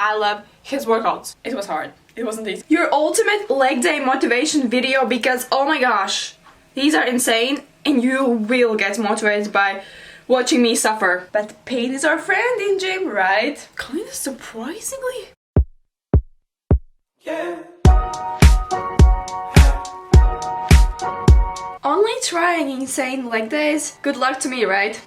I love his workouts. It was hard. It wasn't easy. Your ultimate leg day motivation video, because oh my gosh, these are insane and you will get motivated by watching me suffer. But pain is our friend in gym, right? Kinda surprisingly. Yeah. Only trying insane leg days. Good luck to me, right?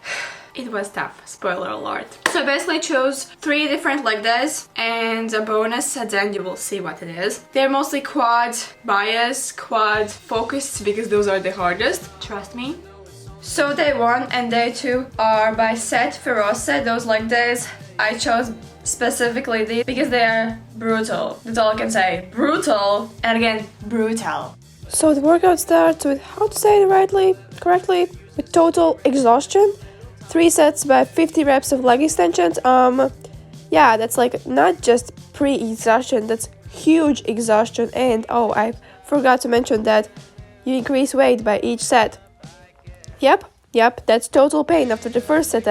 It was tough, spoiler alert. So I basically chose 3 different leg days and a bonus, and then you will see what it is. They're mostly quad bias, quad focused, because those are the hardest, trust me. So day 1 and day 2 are bicep feroce. Those leg days I chose specifically these because they are brutal. That's all I can say. Brutal, and again, brutal. So the workout starts with, how to say it correctly, with total exhaustion. 3 sets by 50 reps of leg extensions. Yeah, that's like not just pre-exhaustion, that's huge exhaustion. And oh, I forgot to mention that you increase weight by each set. Yep, that's total pain after the first set.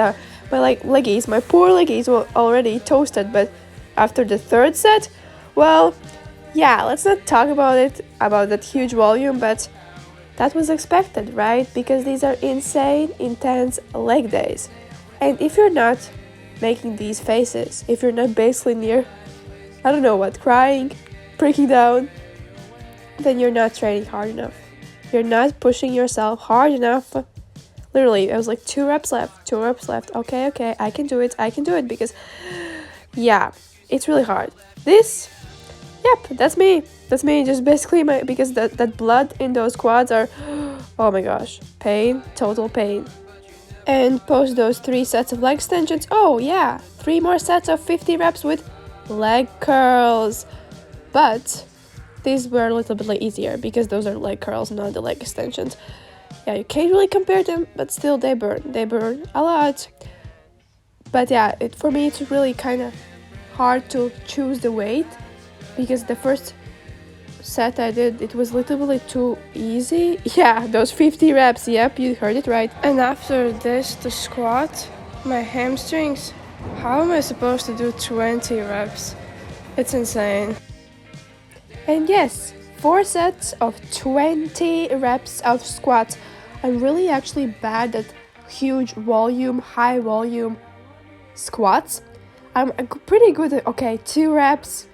My leggies, my poor leggies were already toasted, but after the 3rd set, well, yeah, let's not talk about that huge volume, but that was expected, right? Because these are insane, intense leg days. And if you're not making these faces, if you're not basically near, I don't know what, crying, breaking down, then you're not training hard enough. You're not pushing yourself hard enough. Literally, I was like 2 reps left. Okay, I can do it because, yeah, it's really hard. This, yep, that's me, just basically because that blood in those quads are, oh my gosh, pain, total pain. And post those 3 sets of leg extensions. Oh yeah, 3 more sets of 50 reps with leg curls. But these were a little bit easier because those are leg curls, not the leg extensions. Yeah, you can't really compare them, but still they burn a lot. But yeah, for me it's really kind of hard to choose the weight, because the first set I did, it was literally too easy. Yeah, those 50 reps, yep, you heard it right. And after this, the squat, my hamstrings, how am I supposed to do 20 reps? It's insane. And yes, 4 sets of 20 reps of squats. I'm really actually bad at huge volume, high volume squats. I'm pretty good at, okay, 2 reps,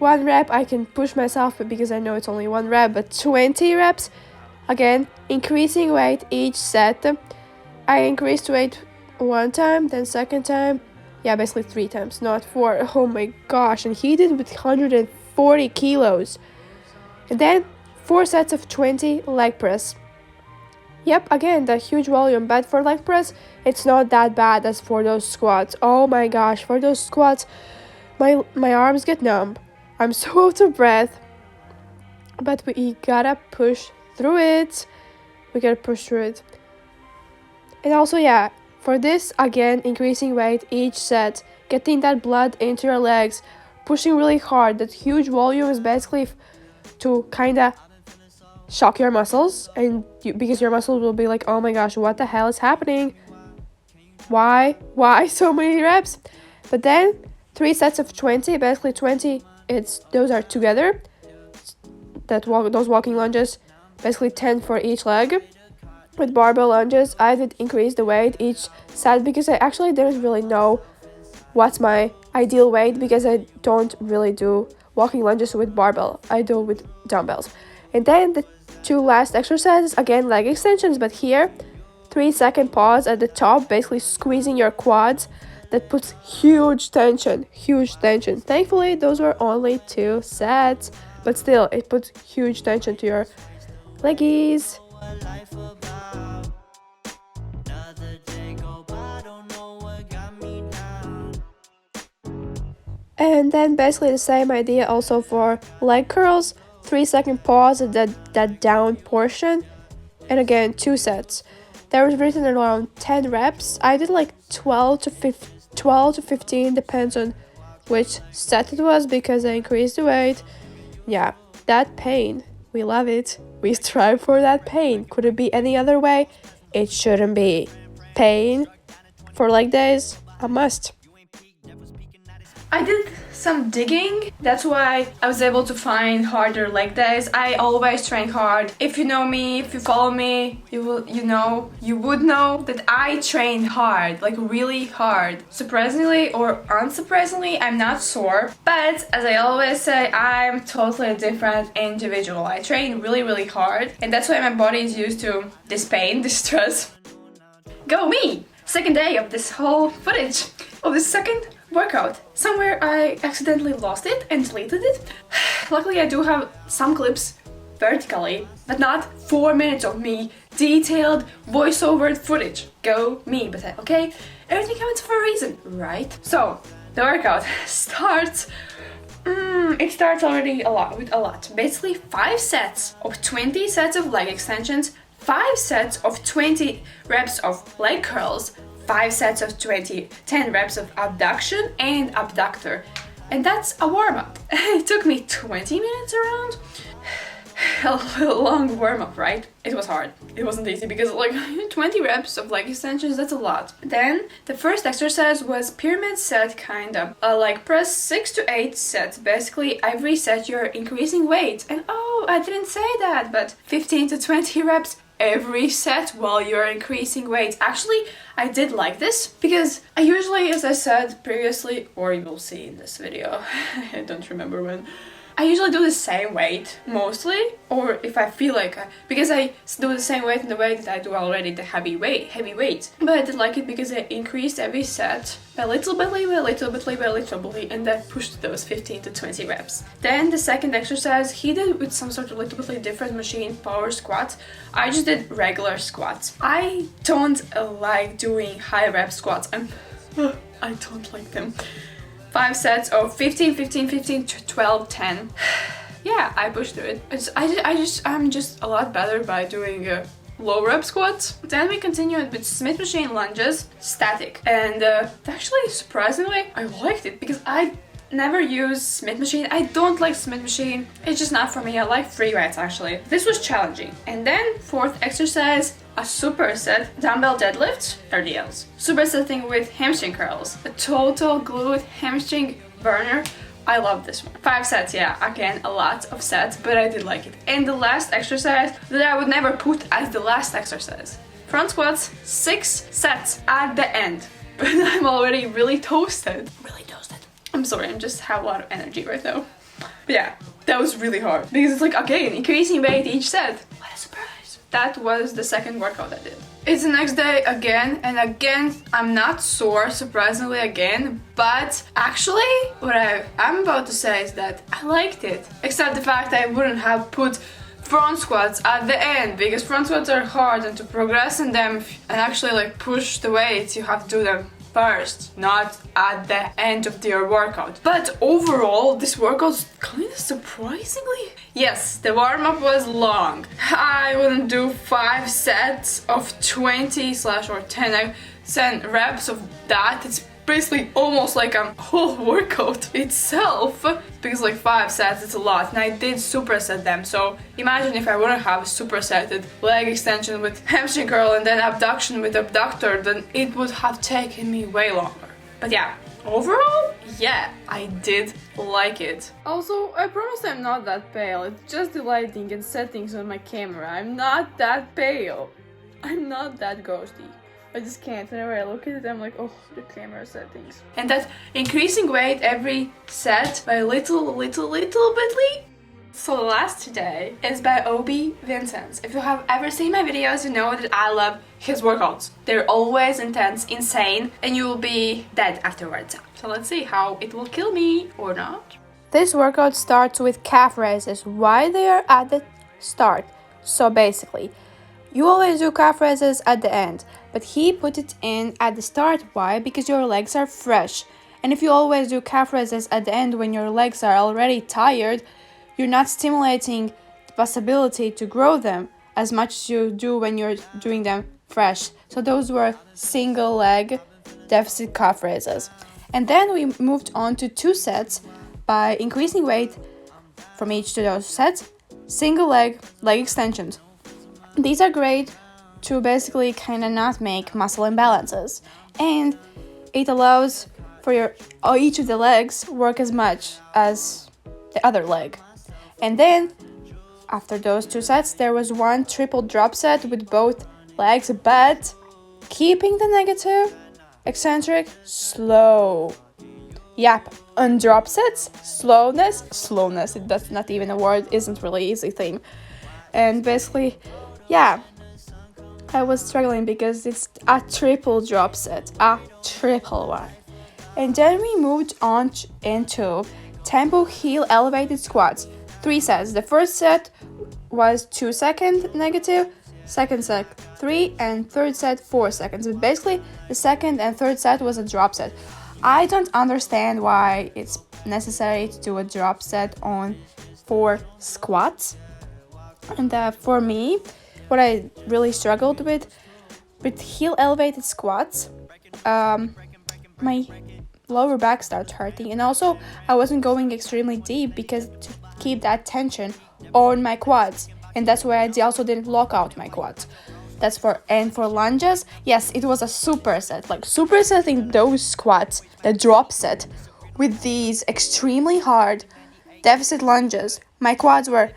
1 rep, I can push myself because I know it's only 1 rep, but 20 reps, again, increasing weight each set. I increased weight 1 time, then 2nd time, yeah, basically 3 times, not 4. Oh my gosh, and he did with 140 kilos. And then 4 sets of 20 leg press. Yep, again, the huge volume, but for leg press, it's not that bad as for those squats. Oh my gosh, for those squats, my arms get numb. I'm so out of breath. But we gotta push through it. And also, yeah, for this, again, increasing weight each set, getting that blood into your legs, pushing really hard. That huge volume is basically to kind of shock your muscles, and because your muscles will be like, oh my gosh, what the hell is happening? Why so many reps? But then 3 sets of 20, basically 20, those are together, those walking lunges, basically 10 for each leg. With barbell lunges, I did increase the weight each set because I actually didn't really know what's my ideal weight, because I don't really do walking lunges with barbell, I do with dumbbells. And then the 2 last exercises, again, leg extensions, but here, 3-second pause at the top, basically squeezing your quads. That puts huge tension. Thankfully, those were only 2 sets, but still, it puts huge tension to your leggies. And then basically the same idea also for leg curls. 3-second pause at that down portion, and again 2 sets. There was written around 10 reps. I did like 12 to 15, depends on which set it was, because I increased the weight. Yeah, that pain, we love it. We strive for that pain. Could it be any other way? It shouldn't be. Pain for leg days, a must. I did some digging. That's why I was able to find harder leg days. I always train hard. If you know me, if you follow me, you would know that I train hard, like really hard. Surprisingly or unsurprisingly, I'm not sore, but as I always say, I'm totally a different individual. I train really hard, and that's why my body is used to this pain, this stress. Go me! Second day of this whole footage of this second workout. Somewhere I accidentally lost it and deleted it. Luckily I do have some clips vertically, but not 4 minutes of me detailed voiceover footage. Go me, but okay? Everything happens for a reason, right? So the workout starts. It starts already with a lot. Basically 5 sets of 20 sets of leg extensions, 5 sets of 20 reps of leg curls, 5 sets of 10 reps of abduction and abductor. And that's a warm-up. It took me 20 minutes around. A long warm-up, right? It was hard. It wasn't easy because like 20 reps of leg extensions, that's a lot. Then the first exercise was pyramid set, kind of. Like press 6 to 8 sets. Basically every set you're increasing weight. And oh, I didn't say that, but 15 to 20 reps every set while you're increasing weight. Actually, I did like this because I usually, as I said previously, or you will see in this video, I don't remember when, I usually do the same weight, mostly, or if I feel like because I do the same weight in the way that I do already the heavy weight. But I did like it because I increased every set a little bit, and then pushed those 15 to 20 reps. Then the second exercise, he did with some sort of little bit different machine, power squats. I just did regular squats. I don't like doing high rep squats. I don't like them. 5 sets of 15, 15, 15, 12, 10. Yeah, I pushed through it. I'm just a lot better by doing low rep squats. Then we continued with Smith machine lunges, static. And actually, surprisingly, I liked it because I never use Smith machine. I don't like Smith machine. It's just not for me. I like free weights actually. This was challenging. And then fourth exercise, a superset dumbbell deadlifts, RDLs. Supersetting with hamstring curls. A total glute hamstring burner. I love this one. 5 sets, yeah, again, a lot of sets, but I did like it. And the last exercise that I would never put as the last exercise. Front squats, 6 sets at the end. But I'm already really toasted. I'm sorry, I just have a lot of energy right now. But yeah, that was really hard. Because it's like, again, increasing weight each set. What a surprise. That was the second workout I did. It's the next day again, and again, I'm not sore, surprisingly again. But actually, what I'm about to say is that I liked it. Except the fact that I wouldn't have put front squats at the end, because front squats are hard, and to progress in them and actually like push the weights, you have to do them first, not at the end of your workout. But overall, this workout's kind of surprisingly. Yes, the warm-up was long. I wouldn't do 5 sets of 20/10 reps of that. It's basically almost like a whole workout itself, because like 5 sets, it's a lot, and I did superset them. So imagine if I wouldn't have supersetted leg extension with hamstring curl and then abduction with abductor, then it would have taken me way longer. But yeah, overall, yeah, I did like it. Also, I promise I'm not that pale. It's just the lighting and settings on my camera. I'm not that pale. I'm not that ghosty. I just can't. Whenever I look at it, I'm like, oh, the camera settings. And that increasing weight every set by little bitly. So the last today is by Obi Vincent. If you have ever seen my videos, you know that I love his workouts. They're always intense, insane, and you will be dead afterwards. So let's see how it will kill me or not. This workout starts with calf raises. Why they are at the start? So basically, you always do calf raises at the end, but he put it in at the start. Why? Because your legs are fresh. And if you always do calf raises at the end when your legs are already tired, you're not stimulating the possibility to grow them as much as you do when you're doing them fresh. So those were single leg deficit calf raises. And then we moved on to 2 sets by increasing weight from each of those sets, single leg extensions. These are great to basically kind of not make muscle imbalances, and it allows for your each of the legs work as much as the other leg. And then after those 2 sets, there was one triple drop set with both legs, but keeping the negative, eccentric, slow. Yep, on drop sets, slowness, that's not even a word, isn't really easy thing. And basically, yeah, I was struggling because it's a triple drop set, a triple one. And then we moved on into tempo heel elevated squats. 3 sets. The first set was 2 seconds negative, second set 3, and third set 4 seconds. But basically, the second and third set was a drop set. I don't understand why it's necessary to do a drop set on 4 squats. And for me, what I really struggled with heel elevated squats, my lower back started hurting, and also I wasn't going extremely deep because to keep that tension on my quads, and that's why I also didn't lock out my quads. That's for lunges, yes, it was a superset, like supersetting those squats, the drop set, with these extremely hard deficit lunges. My quads were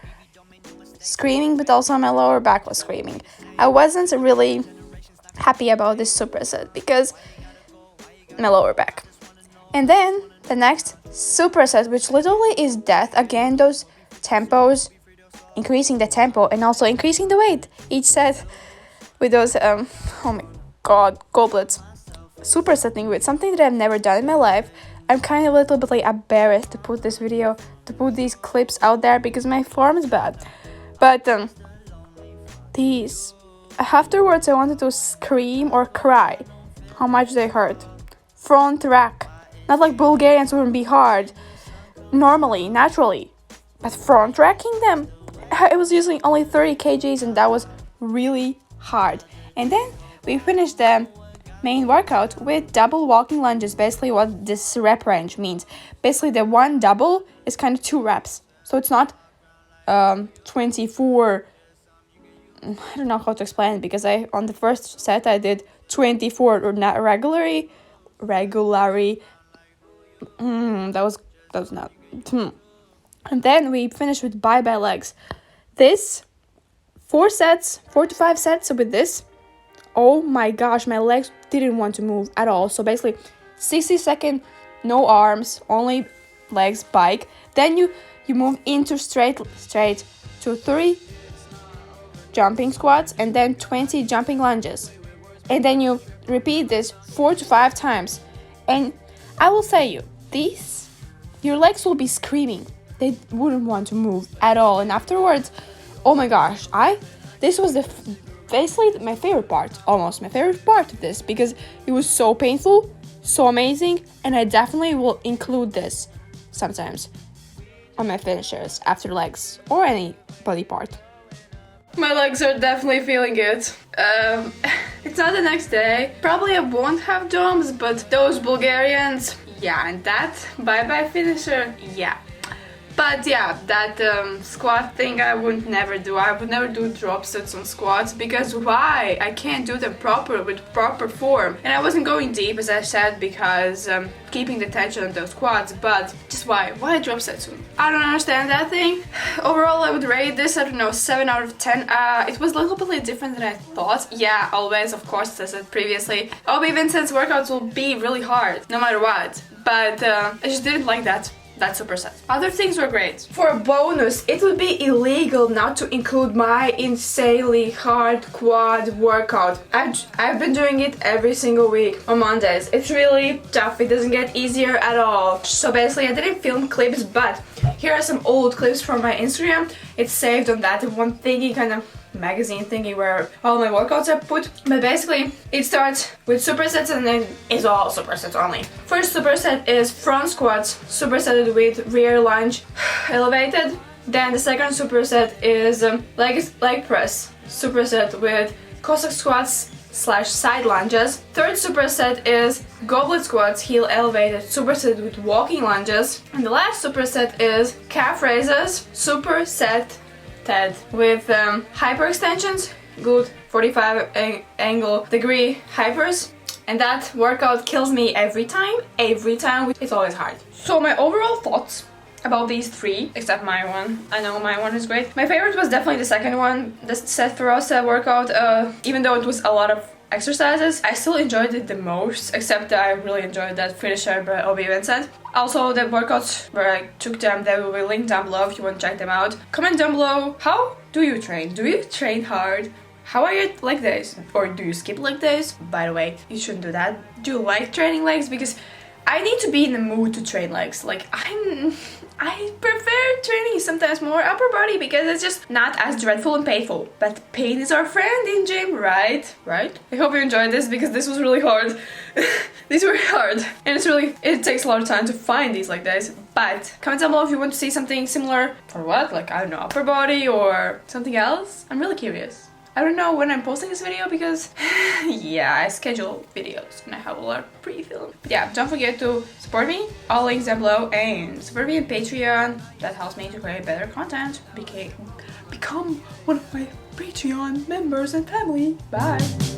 screaming, but also my lower back was screaming. I wasn't really happy about this superset because my lower back. And then the next superset, which literally is death. Again, those tempos, increasing the tempo and also increasing the weight each set with those, oh my god, goblets. Supersetting with something that I've never done in my life. I'm kind of a little bit like embarrassed to put these clips out there because my form is bad. But these, afterwards I wanted to scream or cry how much they hurt. Front rack. Not like Bulgarians wouldn't be hard normally, naturally, but front racking them, I was using only 30 kgs and that was really hard. And then we finished the main workout with double walking lunges, basically what this rep range means. Basically the one double is kind of 2 reps, so it's not 24, I don't know how to explain it because on the first set I did 24 or not regularly. That was not. And then we finished with bye-bye legs. This 4 to 5 sets with this. Oh my gosh, my legs didn't want to move at all. So basically 60-second, no arms, only legs, bike. Then you move into straight to 30 jumping squats and then 20 jumping lunges. And then you repeat this 4 to 5 times. And I will say your legs will be screaming. They wouldn't want to move at all. And afterwards, oh my gosh, this was basically my favorite part, almost my favorite part of this, because it was so painful, so amazing, and I definitely will include this sometimes on my finishers after legs or any body part. My legs are definitely feeling it. It's not the next day. Probably I won't have DOMs, but those Bulgarians, yeah, and that bye-bye finisher, yeah. But yeah, that squat thing I would never do. I would never do drop sets on squats because why? I can't do them with proper form. And I wasn't going deep, as I said, because keeping the tension on those quads, but just why? Why drop sets? I don't understand that thing. Overall, I would rate this, I don't know, 7 out of 10. It was a little bit different than I thought. Yeah, always, of course, as I said previously, Obi Vincent's workouts will be really hard, no matter what. But I just didn't like that superset. Other things were great. For a bonus, it would be illegal not to include my insanely hard quad workout. I've been doing it every single week on Mondays. It's really tough. It doesn't get easier at all. So basically, I didn't film clips, but here are some old clips from my Instagram. It's saved on that one thingy, kind of magazine thingy where all my workouts are put. But basically, it starts with supersets and then it's all supersets only. First superset is front squats, supersetted with rear lunge elevated. Then the second superset is leg press, superset with Cossack squats / side lunges. Third superset is goblet squats, heel elevated, superset with walking lunges. And the last superset is calf raises, superset with hyperextensions, good 45 angle degree hypers, And that workout kills me every time. It's always hard. So my overall thoughts about these three, except my one. I know my one is great. My favorite was definitely the second one, the Seth Ferosa workout. Even though it was a lot of exercises, I still enjoyed it the most, except that I really enjoyed that finisher by Obi Vincent. Also, the workouts where I took them, they will be linked down below if you want to check them out. Comment down below, how do you train? Do you train hard? How are your leg days? Or do you skip leg days? By the way, you shouldn't do that. Do you like training legs? Because I need to be in the mood to train legs. Like, I prefer training sometimes more upper body because it's just not as dreadful and painful. But pain is our friend in gym, right? Right? I hope you enjoyed this because this was really hard. These were hard. And it takes a lot of time to find these like this. But comment down below if you want to see something similar for what? Like, I don't know, upper body or something else. I'm really curious. I don't know when I'm posting this video because yeah, I schedule videos and I have a lot of pre-film. Yeah, don't forget to support me, all links down below, and support me on Patreon. That helps me to create better content. Become one of my Patreon members and family. Bye!